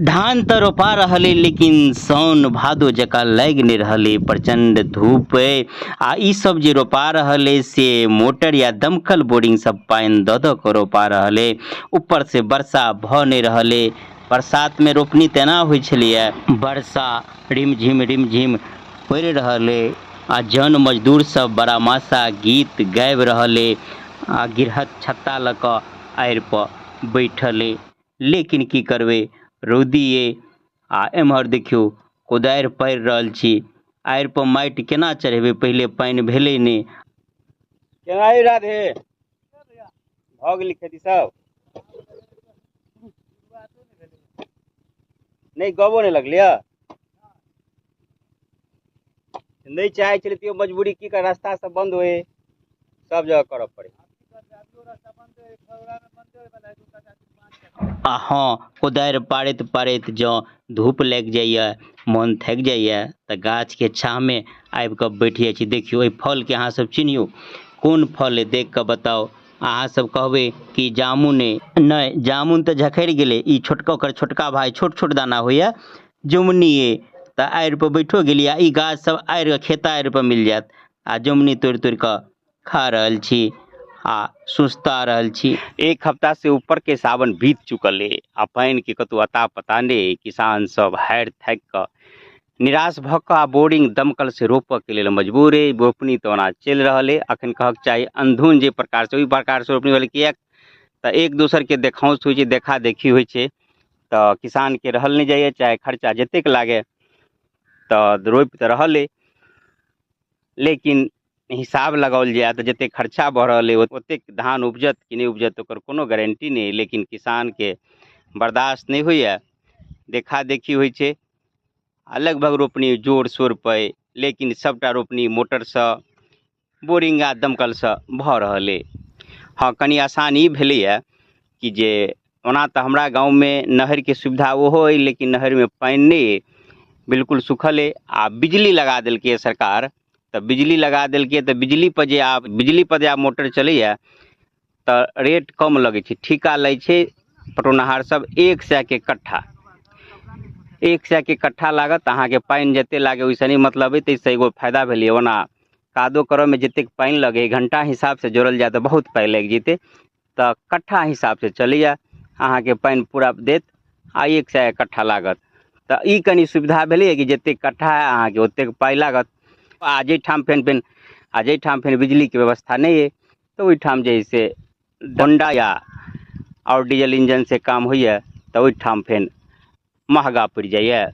धान तो रोपा रहले लेकिन साउन भादो जका लग नहीं रहले। प्रचंड धूप आ ई सब जे रोपा रहले से मोटर या दमकल बोरिंग सब पानी द द के रोपा रहले। ऊपर से वर्षा भ नहीं रहले। बरसात में रोपनी तेना होइ छलिए, वर्षा रिमझिम पड़ि रहले आ जन मजदूर सब बड़ा मासा गीत गाबि रहले आ गिरहत छत्ता ल क आड़ि पर बैठले। लेकिन की करबे, रौदिए आ एम्हर देखियो कोदारि पारि रहल छी। आड़ि पर माटि केना चढ़ेबै, पहिले पानि भेलै नहि। केना यौ राधे भऽ गेलै खेती सब? नहीं गबो नहीं लगलियै, नहीं चाहे छलै तैयो मजबूरी की कर, रास्ता सब बंद होए, सब जगह करऽ पड़े। आ हाँ, कोदारि पारैत पारैत जँ धूप लागि जाइए, मोन थाकि जाइए तऽ गाछके छाहमे आबि कऽ बैठ जाइ छी। देखियौ एहि फलके अहाँ सब चिन्हियौ, कोन फल अइ देख कऽ बताउ। अहाँ सब कहबै कि जामुन अइ, नहि जामुन तऽ झखरि गेलै। ई छोटका, ओकर छोटका भाई छोट छोट दाना होइए, जुमनी अइ। तऽ आड़ि पर बैठो गेलियै आ ई गाछ सब आड़ि खेता आड़ि पर मिल जायत आ जुमनी तोड़ि तोड़ि कऽ खा रहल छी आ सुस्ता रहल छी। एक हफ्ता से ऊपर के सावन बीत चुकल है आ पानि के कतौ अता पता नहीं। किसान सब हारि थाकि कऽ निराश भऽ कऽ आ बोरिंग दमकल से रोपऽ के लेल मजबूर है। रोपनी तऽ ओना चलि रहल है। अखन कहक चाही अंधुन जे प्रकार से ओहि प्रकार से रोपनी भेलै। किएक तऽ एक दोसर के देखाउस होइ छै, देखा देखी होइ छै, तऽ किसान के रहल नहीं जाइए। चाहे खर्चा जतेक लागे तऽ रोपि तऽ रहल है, लेकिन हिसाब लगाओल जाए तऽ जतेक खर्चा भऽ रहल है ओतेक धान उपजत कि नहीं उपजत ओकर कोनो गारंटी नहीं। लेकिन किसान के बर्दाश्त नहीं होइए, देखा देखी होइ छै आ लगभग रोपनी जोर शोर पर। लेकिन सबटा रोपनी मोटरसँ, बोरिंग आ दमकलसँ भऽ रहल अइ। हाँ, कनि आसान ई भेलैए कि जे ओना तऽ हमरा गाँवमे नहरके सुविधा ओहो अइ, लेकिन नहरमे पानि नहीं अइ, बिल्कुल सुखल अइ। आ बिजली लगा देलकै सरकार, तऽ बिजली लगा देलकै तऽ बिजली पर जे आब मोटर चलैए तऽ रेट कम लगै छै, ठीका लै छै पटौनहार सब 100 के कट्ठा। 100 के कट्ठा लागत अहाँके। पानि जते लागे ओहिसँ नहीं मतलब अइ, ताहिसँ एगो फायदा भेलै। ओना कादो करऽमे जतेक पानि लगे, घंटा हिसाब से जोड़ल जाए तऽ बहुत पाइ लागि जेतै, तऽ कट्ठा हिसाब से चलैए। अहाँके पानि पूरा देत आ 100 के कट्ठा लागत। तऽ ई कनि सुविधा भेलैए कि जतेक कट्ठा है अहाँके ओतेक पाइ लागत। आ जाहिठाम फेन बिजलीके व्यवस्था नहीं है तऽ ओहिठाम जे है से होंडा या और डीजल इंजन से काम होइए तऽ ओहिठाम फेन महगा पड़ि जाइए।